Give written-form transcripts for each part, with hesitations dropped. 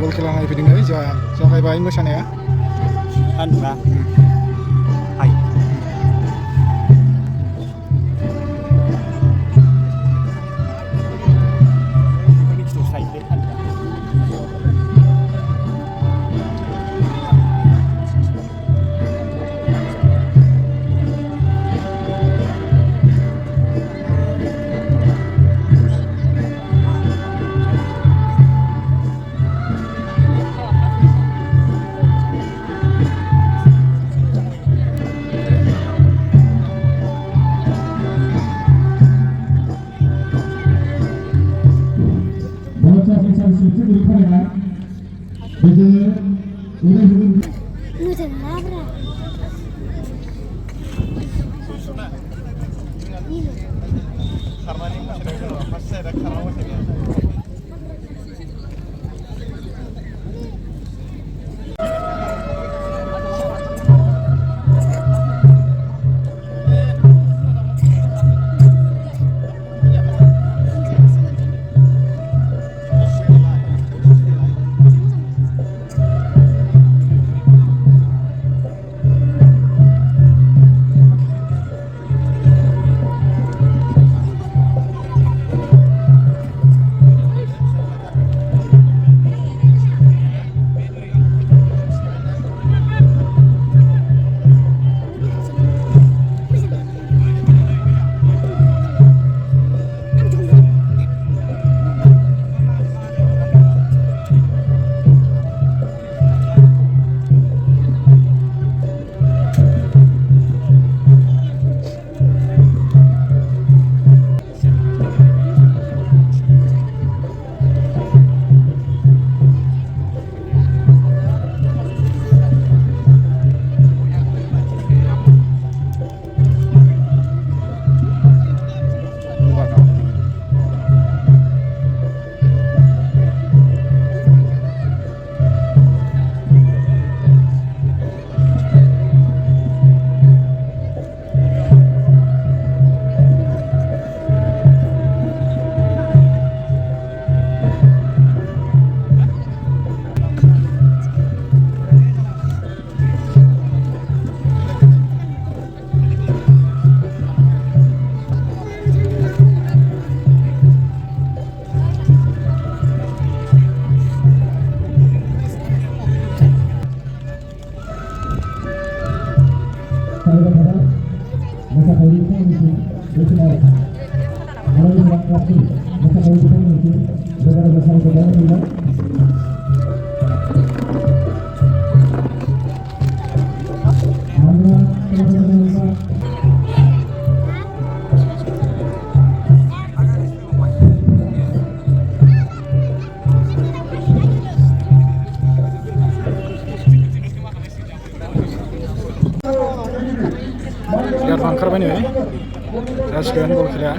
बल खेला नायफैदों जागायबाय मोसानाया आनबा हाय बिराद ओंखारबाय नै जासिगोन बल खेला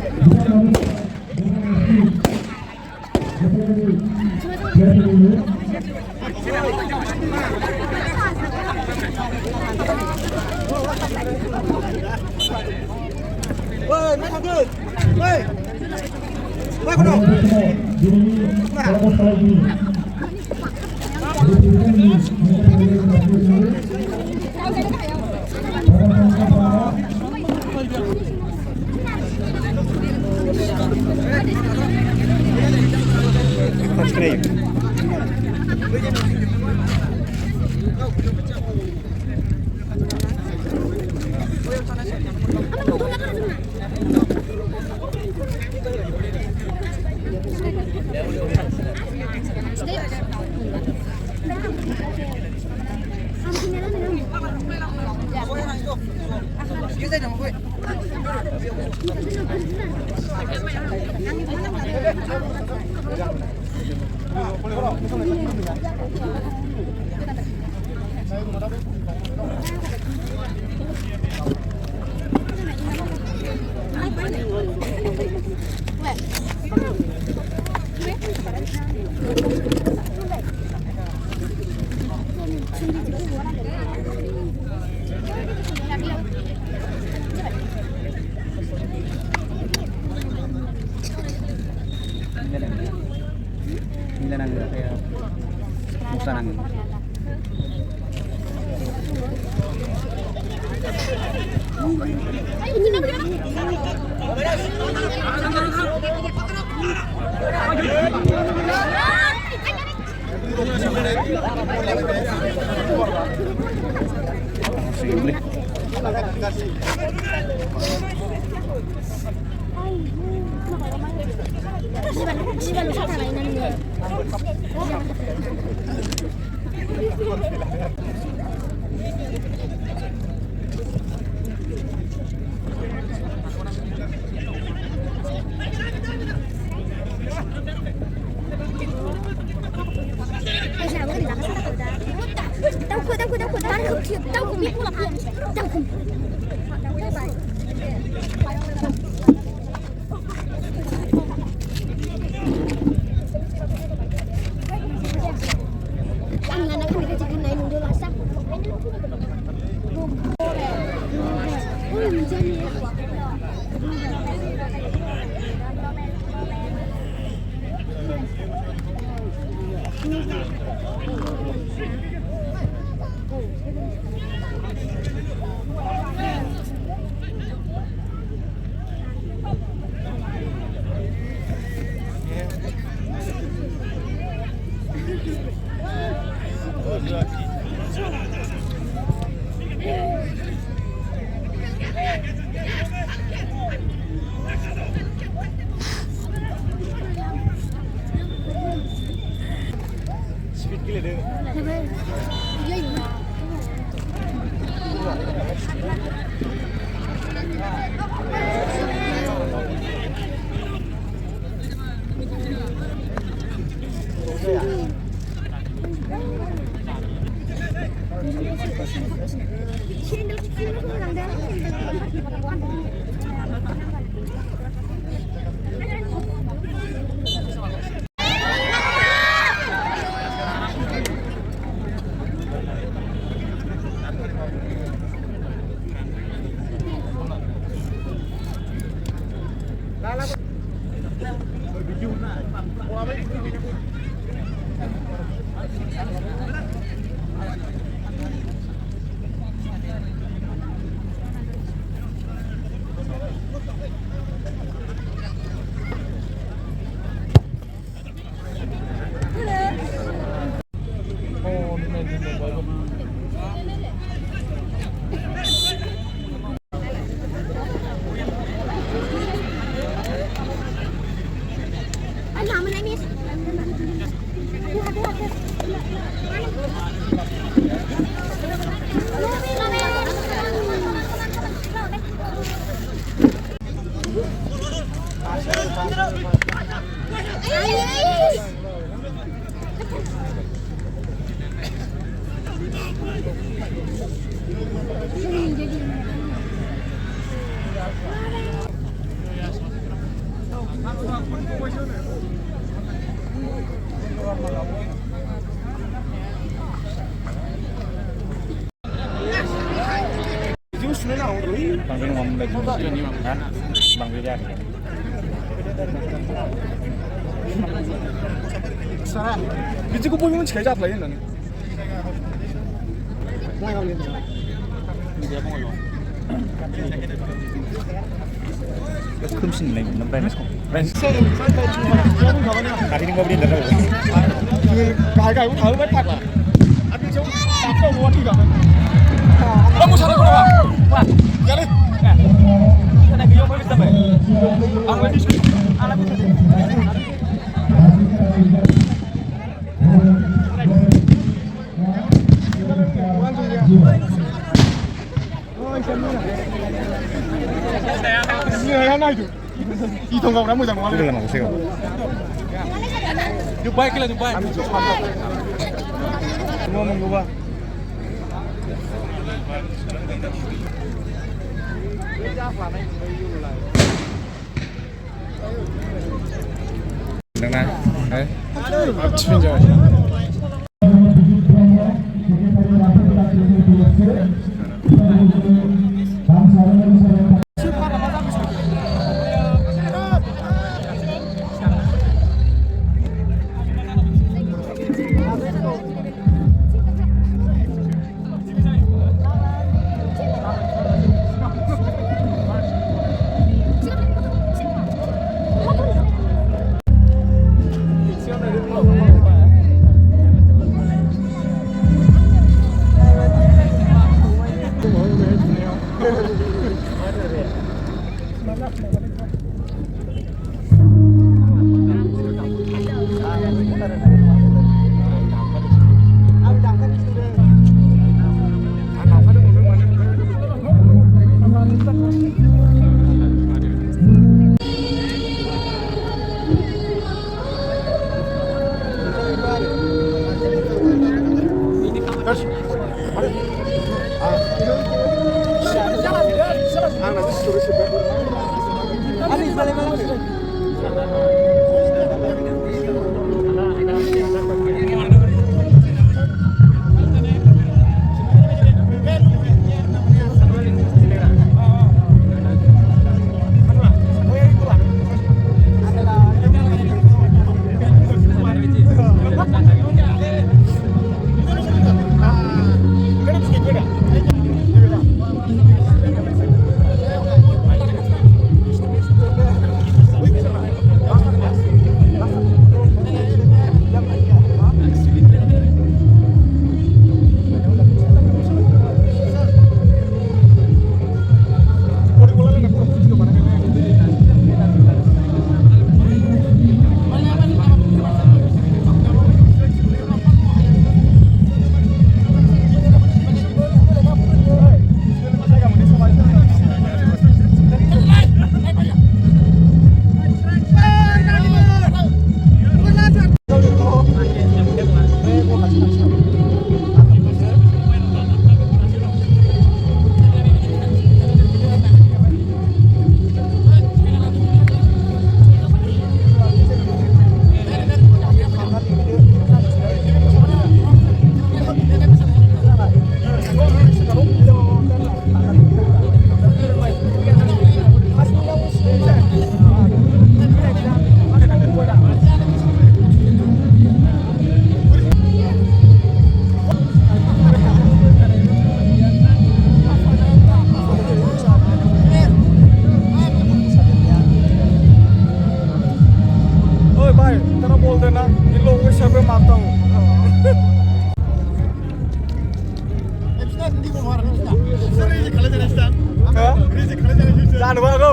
Woi, mấy thằng ơi. Woi. Woi con đâu? Subscribe. Ini nang kayak musa nang. 집안으로 살아나 있는데. Bang Vin ngomong lagi ini kan Bang William. 사람 미치고 보면 제일 잘 플레이 나는. 금신 내 넘바이 메스코. 다리는 거 버린다. 그 가가고 다음 발 딱. 아니 좀 앞서 뭐 어디가. 너무 잘해 보라. 와. 야래. Cái này cái mới biết tâm vậy. Ông ấy đi xuống. Anh làm cái gì? 이 동갑을 한번 잡고 그래 나 오세요. 두바이 길라 두바이. 뭐 먹는 거 봐. Đang đấy. 아침인 줄 알지. Jangan lupa aku.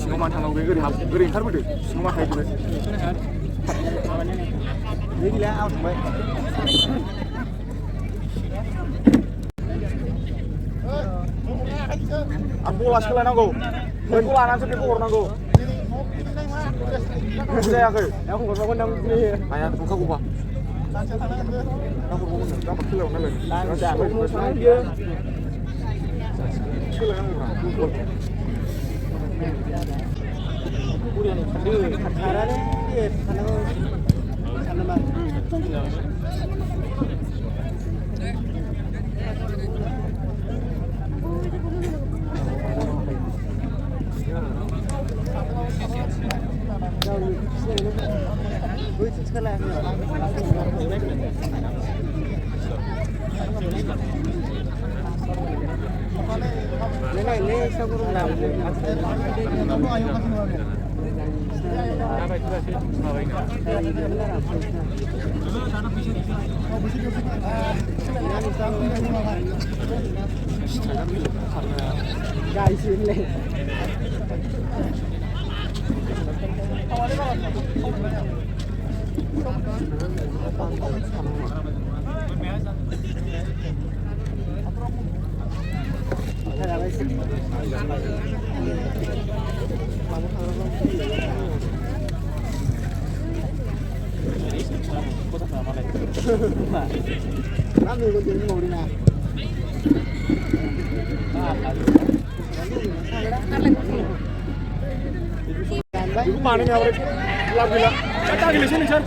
सिङाव मानो थांनांगौ बे ओरै ओंखारबोदो सिङाव मा थायो गैला आं थांबाय आं बला सोलायनांगौ बेखौ लानानैसो बेखौ हरनांगौ जायाखै दा हरबाबो नों हाया नंखागौबा गाबोन खेलायाव नालाय सोलायनांगौब्रा खारानो थानांगौ सानोबा बै सेला Ini saya kurang tahu. Guys, ini. Kami kunjung mau di mana? Ibu mana nih awalnya? Bila, kita di sini sir.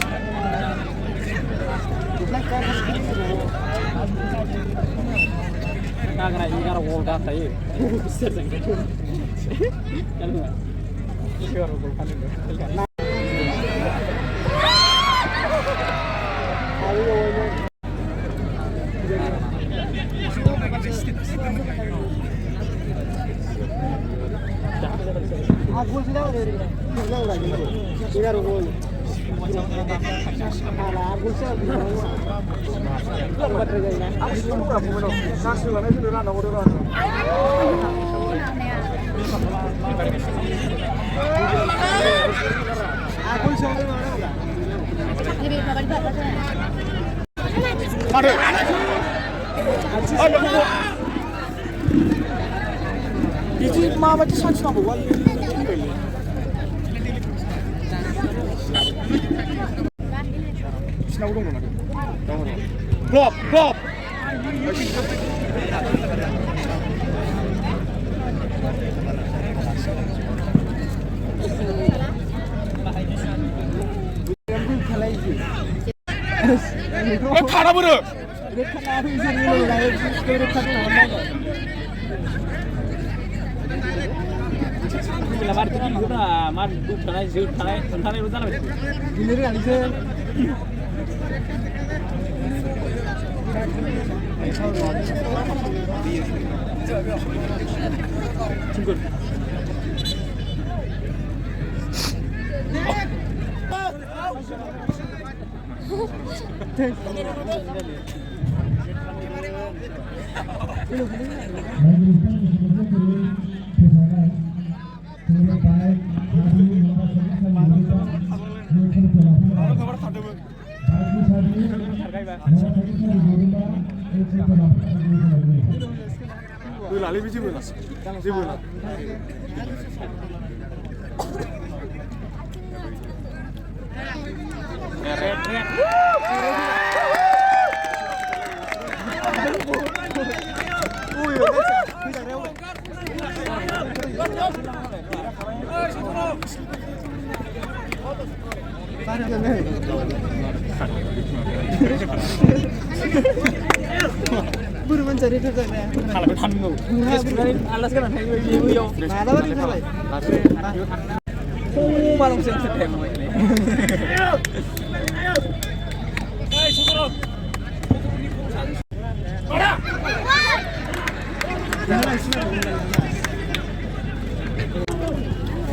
Karena ini kan wall data ya. Bisa sengit. Kan enggak? Ini orang bukan itu. Aku sudah udah gitu. Ini orang wall. Aku sudah Ini mama itu sangat sama buat. Sinaw dong naman. Plop, plop. Khana buru. Lamar itu juga mar duk tanai zil tanai tanai udah lah. Ini kan itu. Cungkur. Lali biji bola, biji bola. Buru mencari itu kan ya. Kalau bertanding Sebenarnya alas kan ada yo. Ada apa ini Pak? Malam senset ya mau ini. Hei, syukur. Ada.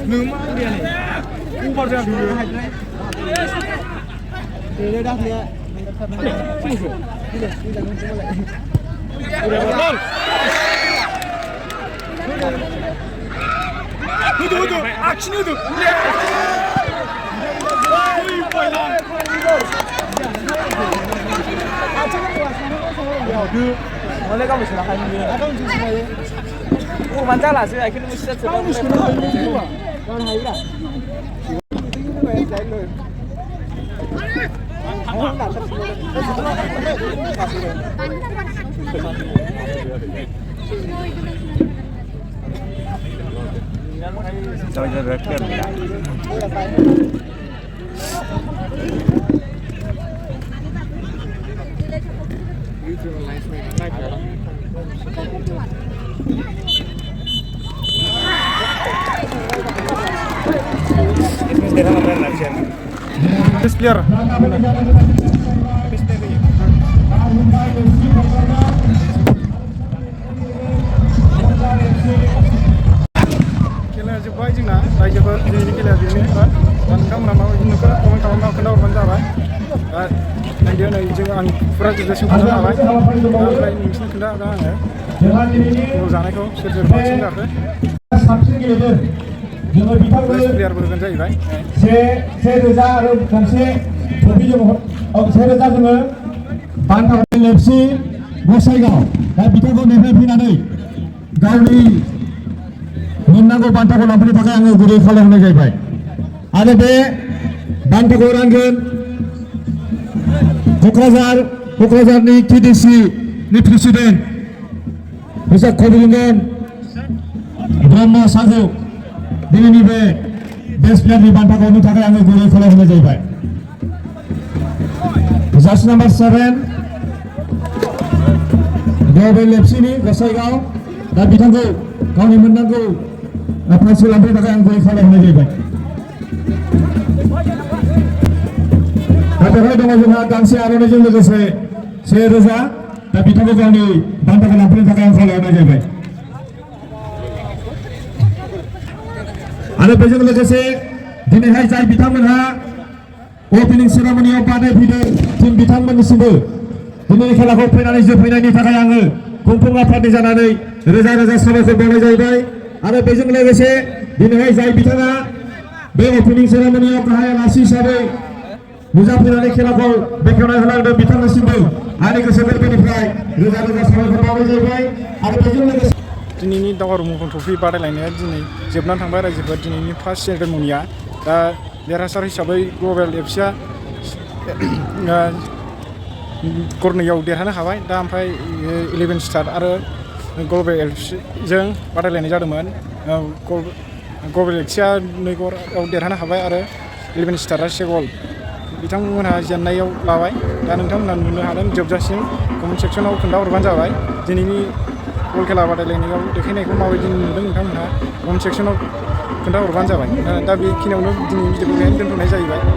Numa dia nih. Ubah dia dulu. Dia dah dia. Udah betul. होदो आखिनि होदो 원래 가면 지나가는데 오 만잘라서 아이는 뭐 진짜 들어 넌 하이라 Sao giờ rất kém lại. Kita nak bermain macam. Best player. खेला जोब्बाय जोंना रायजोफोर दिनैनि खेलाया बेनो दा नोंथांमोना माबायदि नुखो कमेन्ट खालामना खोन्थाहरबानो जाबाय नायदो नै जों आं फुरा जोबजासिम खोन्थानो हाबाय ओमफ्राय नोंसिनि खोन्थाहरदों आङो जानायखौ सोर सोर बांसिन जाखो साबसिन गेलेदों जोङो बिथांमोननो बेस्ट प्लेयारबो होगोन जाहैबाय 1,000 आरो गंसे ट्रफि जों 1,000 जोङो बान्था हरनाय लेपसि गसाइगाव दा बिथांखौ नेफाय फैनानै गावनि मोननांगौ बान्थाखौ लांफैनो थाखाय आङो गुरै खावलायहरनाय जाहैबाय आरो बे बान्थाखौ रानगोन क'क्राझारनि TDC नि प्रेसिडेन्ट मिस्टार कबिररन्जन ब्रह्म साजौ दिनैनि बे बेस्ट प्लेयारनि बान्थाखौ होनो थाखाय आङो गुरै खावलायहरनाय जाहैबाय जार्सि नाम्बार 7 गबेल लेपसिनि गसाइगाव दा बिथांखौ गावनि मोननांगौ प्राइजखौ लांफैनो थाखाय आं गुरै खावलायहरनाय जाहैबाय दा बेवहाय दङ जोंहा गांसे आर'नाइजों लोगोसे 1,000 दा बिथांखौ गावनि बान्थाखौ लांफैनो थाखाय आं खावलायहरनाय जाहैबाय आरो बेजों लोगोसे दिनैहाय जाय बिथांमोनहा ओपनिं सेरेमनियाव बादायफैदों टीम बिथांमोननिसिमबो दिनैनि खेलाखौ फैनानै जोबहैनायनि थाखाय आङो गंफ्रोम आफादनि जानानै रोजा रोजा साबायखर बावनाय जाहैबाय आरो बेजों लोगोसे दिनैहाय जाय बिथाङा बे ओपनिं सेरेमनियाव गाहाय आलासि हिसाबै नुजाफैनानै खेलाखौ बेखेवना होलांदों बिथांनिसिमबो आंनि गोसो गोरबोनिफ्राय रोजा रोजा साबायखर बावनाय जाहैबाय आरो बेजों लोगोसे दिनैनि दावहारु मुंख्लं ट्रफि बादायलायनाया दिनै जोबनानै थांबाय रायजोफोर दिनैनि फार्स्ट सेरेमनिया दा देरहासार हिसाबै ग्लबेल एफसिआ गरनैयाव देरहानो हाबाय दा ओमफ्राय 11 स्टार आरो ग्लबेल एफसिजों बादायलायनाय जादोंमोन ग्लबेल एफसिआ 2 गलाव देरहानो हाबाय आरो 11 स्टारा 1 गल बिथांमोनहा जेननायाव लाबाय दा नोंथांमोनहा नुनो हादों जोबजासिम कमेन्ट सेक्सनाव खोन्थाहरबानो जाबाय दिनैनि बल खेला बादायलायनायाव देखायनायखौ माबायदि नुदों नोंथांमोनहा कमेन्ट सेक्सनाव खोन्थाहरबानो जाबाय दा बेखिनियावनो दिनैनि भिडिअखौ बेहायनो दोनथ'नाय जाहैबाय